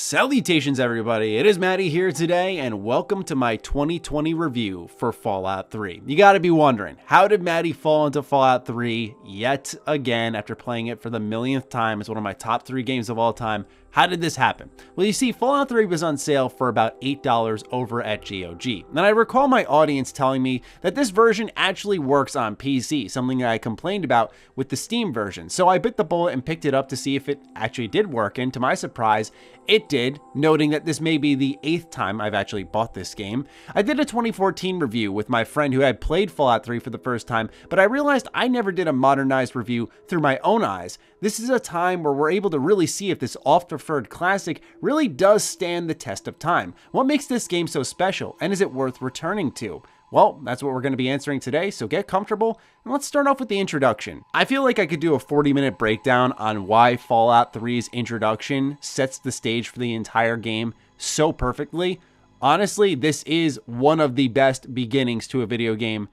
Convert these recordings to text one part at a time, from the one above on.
Salutations everybody, it is Matty here today and welcome to my 2020 review for Fallout 3. You gotta be wondering, how did Matty fall into Fallout 3 yet again after playing it for the millionth time? It's one of my top 3 games of all time. How did this happen? Well, you see, Fallout 3 was on sale for about $8 over at GOG. And I recall my audience telling me that this version actually works on PC, something that I complained about with the Steam version. So I bit the bullet and picked it up to see if it actually did work, and to my surprise, it did, noting that this may be the 8th time I've actually bought this game. I did a 2014 review with my friend who had played Fallout 3 for the first time, but I realized I never did a modernized review through my own eyes. This is a time where we're able to really see if this oft-referred classic really does stand the test of time. What makes this game so special, and is it worth returning to? Well, that's what we're going to be answering today, so get comfortable, and let's start off with the introduction. I feel like I could do a 40-minute breakdown on why Fallout 3's introduction sets the stage for the entire game so perfectly. Honestly, this is one of the best beginnings to a video game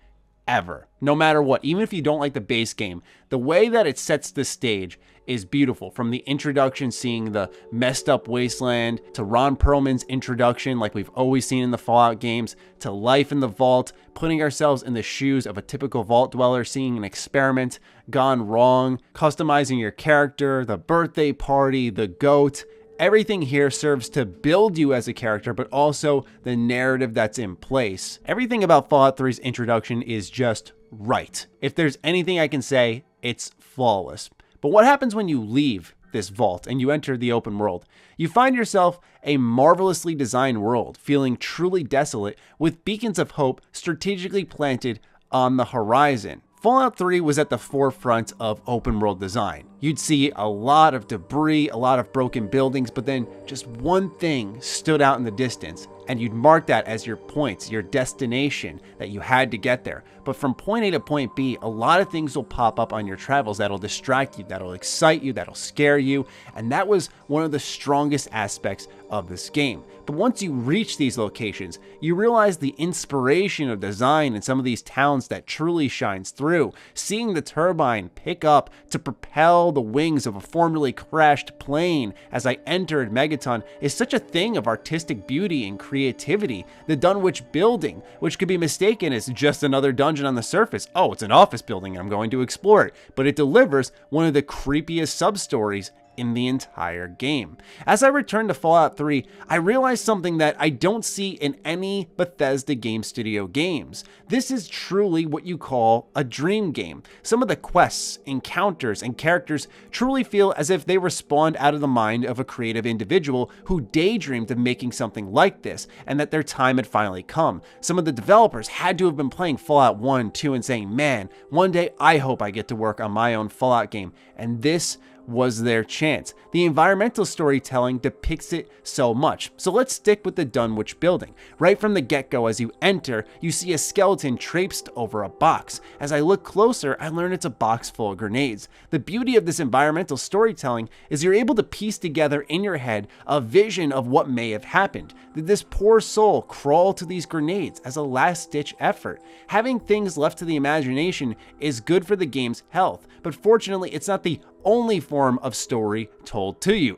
ever. No matter what, even if you don't like the base game, the way that it sets the stage is beautiful. From the introduction, seeing the messed up wasteland, to Ron Perlman's introduction like we've always seen in the Fallout games, to life in the vault, putting ourselves in the shoes of a typical vault dweller, seeing an experiment gone wrong, customizing your character, the birthday party, the goat. Everything here serves to build you as a character, but also the narrative that's in place. Everything about Fallout 3's introduction is just right. If there's anything I can say, it's flawless. But what happens when you leave this vault and you enter the open world? You find yourself a marvelously designed world, feeling truly desolate, with beacons of hope strategically planted on the horizon. Fallout 3 was at the forefront of open world design. You'd see a lot of debris, a lot of broken buildings, but then just one thing stood out in the distance, and you'd mark that as your points, your destination that you had to get there. But from point A to point B, a lot of things will pop up on your travels that'll distract you, that'll excite you, that'll scare you, and that was one of the strongest aspects of this game. But once you reach these locations, you realize the inspiration of design in some of these towns that truly shines through. Seeing the turbine pick up to propel the wings of a formerly crashed plane as I entered Megaton is such a thing of artistic beauty and creativity. The Dunwich building, which could be mistaken as just another dungeon on the surface. Oh, it's an office building, I'm going to explore it. But it delivers one of the creepiest sub-stories in the entire game. As I returned to Fallout 3, I realized something that I don't see in any Bethesda game studio games. This is truly what you call a dream game. Some of the quests, encounters, and characters truly feel as if they were spawned out of the mind of a creative individual who daydreamed of making something like this, and that their time had finally come. Some of the developers had to have been playing Fallout 1, 2, and saying, man, one day I hope I get to work on my own Fallout game, and this was their chance. The environmental storytelling depicts it so much. So let's stick with the Dunwich building. Right from the get-go, as you enter, you see a skeleton traipsed over a box. As I look closer, I learn it's a box full of grenades. The beauty of this environmental storytelling is you're able to piece together in your head a vision of what may have happened. Did this poor soul crawl to these grenades as a last-ditch effort? Having things left to the imagination is good for the game's health, but fortunately, it's not the only form of story told to you.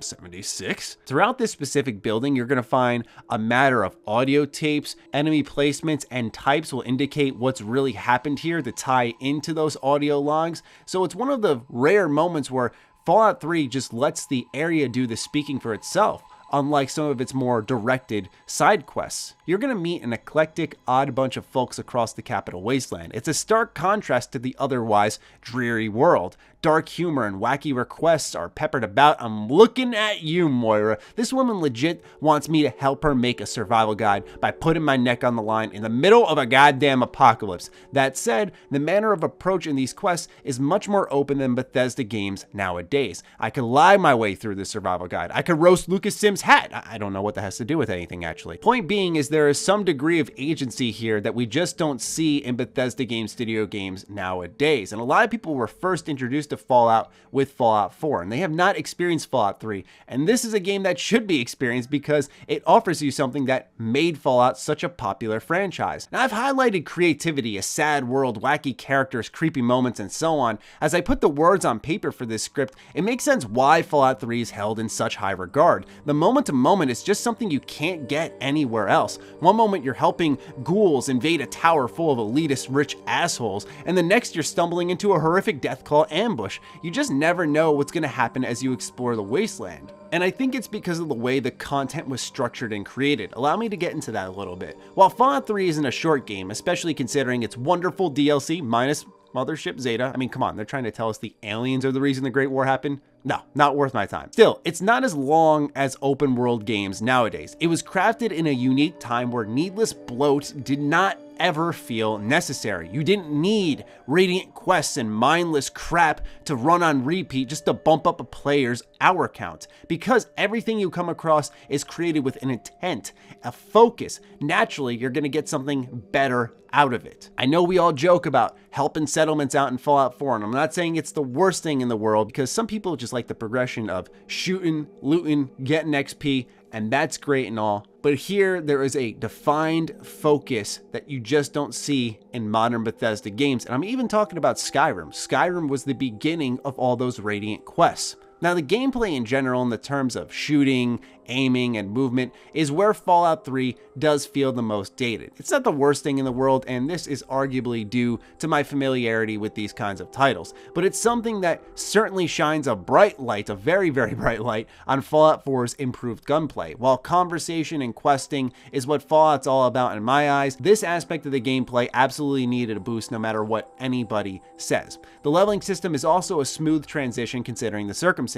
76. Throughout this specific building, you're going to find a matter of audio tapes, enemy placements, and types will indicate what's really happened here to tie into those audio logs. So it's one of the rare moments where Fallout 3 just lets the area do the speaking for itself, unlike some of its more directed side quests. You're going to meet an eclectic, odd bunch of folks across the capital wasteland. It's a stark contrast to the otherwise dreary world. Dark humor and wacky requests are peppered about. I'm looking at you, Moira. This woman legit wants me to help her make a survival guide by putting my neck on the line in the middle of a goddamn apocalypse. That said, the manner of approach in these quests is much more open than Bethesda games nowadays. I could lie my way through this survival guide. I could roast Lucas Sims games had. I don't know what that has to do with anything, actually. Point being is there is some degree of agency here that we just don't see in Bethesda Game Studio games nowadays. And a lot of people were first introduced to Fallout with Fallout 4, and they have not experienced Fallout 3. And this is a game that should be experienced because it offers you something that made Fallout such a popular franchise. Now, I've highlighted creativity, a sad world, wacky characters, creepy moments, and so on. As I put the words on paper for this script, it makes sense why Fallout 3 is held in such high regard. The moment to moment is just something you can't get anywhere else. One moment you're helping ghouls invade a tower full of elitist rich assholes, and the next you're stumbling into a horrific Deathclaw ambush. You just never know what's going to happen as you explore the wasteland. And I think it's because of the way the content was structured and created. Allow me to get into that a little bit. While Fallout 3 isn't a short game, especially considering its wonderful DLC minus Mothership Zeta. I mean, come on, they're trying to tell us the aliens are the reason the Great War happened? No, not worth my time. Still, it's not as long as open world games nowadays. It was crafted in a unique time where needless bloat did not ever feel necessary. You didn't need radiant quests and mindless crap to run on repeat just to bump up a player's hour count. Because everything you come across is created with an intent, a focus. Naturally, you're going to get something better out of it. I know we all joke about helping settlements out in Fallout 4, and I'm not saying it's the worst thing in the world, because some people just like the progression of shooting, looting, getting XP, and that's great and all. But here there is a defined focus that you just don't see in modern Bethesda games. And I'm even talking about Skyrim. Skyrim was the beginning of all those Radiant quests. Now, the gameplay in general, in the terms of shooting, aiming, and movement, is where Fallout 3 does feel the most dated. It's not the worst thing in the world, and this is arguably due to my familiarity with these kinds of titles. But it's something that certainly shines a bright light, a very, very bright light, on Fallout 4's improved gunplay. While conversation and questing is what Fallout's all about in my eyes, this aspect of the gameplay absolutely needed a boost no matter what anybody says. The leveling system is also a smooth transition considering the circumstances.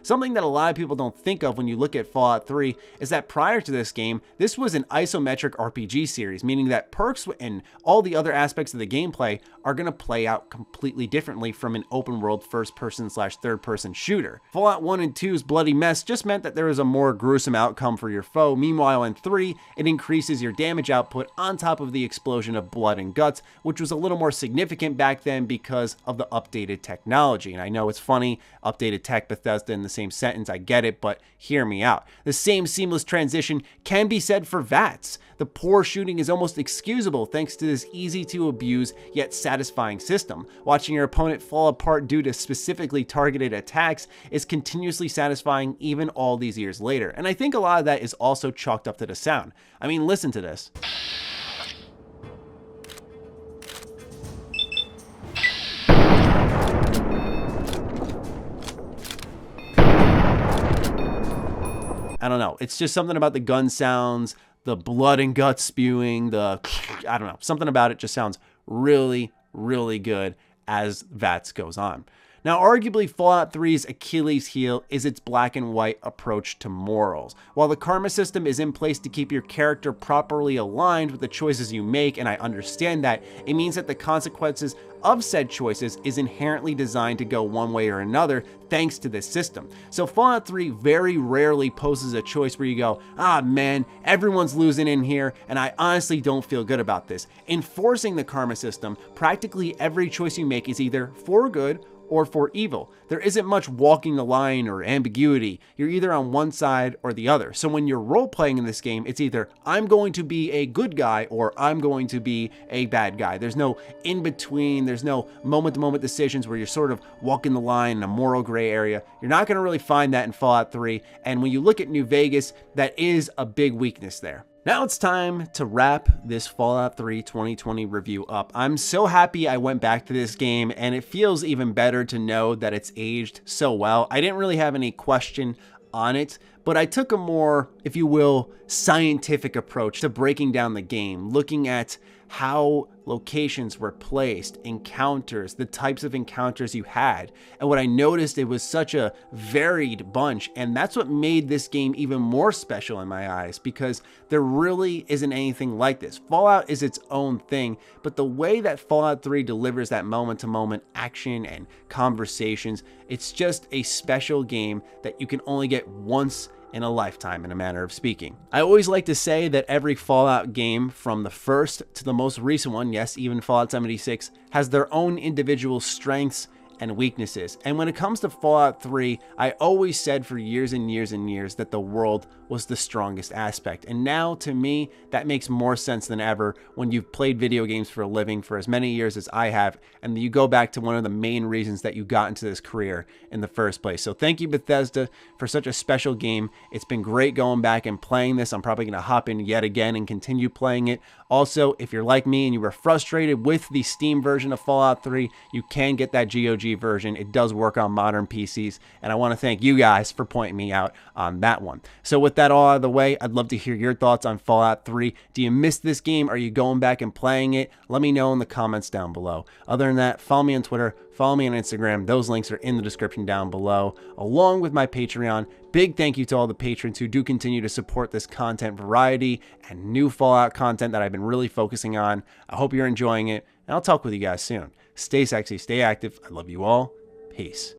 Something that a lot of people don't think of when you look at Fallout 3 is that prior to this game, this was an isometric RPG series, meaning that perks and all the other aspects of the gameplay are going to play out completely differently from an open world first-person / third-person shooter. Fallout 1 and 2's bloody mess just meant that there was a more gruesome outcome for your foe. Meanwhile, in 3, it increases your damage output on top of the explosion of blood and guts, which was a little more significant back then because of the updated technology. And I know it's funny, updated tech, Bethesda in the same sentence, I get it, but hear me out. The same seamless transition can be said for Vats. The poor shooting is almost excusable thanks to this easy to abuse yet satisfying system. Watching your opponent fall apart due to specifically targeted attacks is continuously satisfying even all these years later. And I think a lot of that is also chalked up to the sound. I mean, listen to this. I don't know. It's just something about the gun sounds, the blood and guts spewing, I don't know. Something about it just sounds really, really good as Vats goes on. Now, arguably, Fallout 3's Achilles heel is its black and white approach to morals. While the karma system is in place to keep your character properly aligned with the choices you make, and I understand that, it means that the consequences of said choices is inherently designed to go one way or another thanks to this system. So Fallout 3 very rarely poses a choice where you go, ah man, everyone's losing in here, and I honestly don't feel good about this. Enforcing the karma system, practically every choice you make is either for good or for evil. There isn't much walking the line or ambiguity. You're either on one side or the other. So when you're role-playing in this game, it's either I'm going to be a good guy or I'm going to be a bad guy. There's no in-between. There's no moment-to-moment decisions where you're sort of walking the line in a moral gray area. You're not going to really find that in Fallout 3. And when you look at New Vegas, that is a big weakness there. Now it's time to wrap this Fallout 3 2020 review up. I'm so happy I went back to this game, and it feels even better to know that it's aged so well. I didn't really have any question on it, but I took a more, if you will, scientific approach to breaking down the game, looking at how locations were placed, encounters, the types of encounters you had. And what I noticed, it was such a varied bunch, and that's what made this game even more special in my eyes, because there really isn't anything like this. Fallout is its own thing, but the way that Fallout 3 delivers that moment-to-moment action and conversations, it's just a special game that you can only get once in a lifetime, in a manner of speaking. I always like to say that every Fallout game, from the first to the most recent one, yes, even Fallout 76, has their own individual strengths and weaknesses. And when it comes to Fallout 3, I always said for years and years and years that the world was the strongest aspect. And now, to me, that makes more sense than ever when you've played video games for a living for as many years as I have, and you go back to one of the main reasons that you got into this career in the first place. So thank you, Bethesda, for such a special game. It's been great going back and playing this. I'm probably going to hop in yet again and continue playing it. Also, if you're like me and you were frustrated with the Steam version of Fallout 3, you can get that GOG version. It does work on modern PCs, and I want to thank you guys for pointing me out on that one. So with that all out of the way, I'd love to hear your thoughts on Fallout 3. Do you miss this game? Are you going back and playing it? Let me know in the comments down below. Other than that, follow me on Twitter, follow me on Instagram. Those links are in the description down below, along with my Patreon. Big thank you to all the patrons who do continue to support this content variety and new Fallout content that I've been really focusing on. I hope you're enjoying it, and I'll talk with you guys soon. Stay sexy, stay active. I love you all. Peace.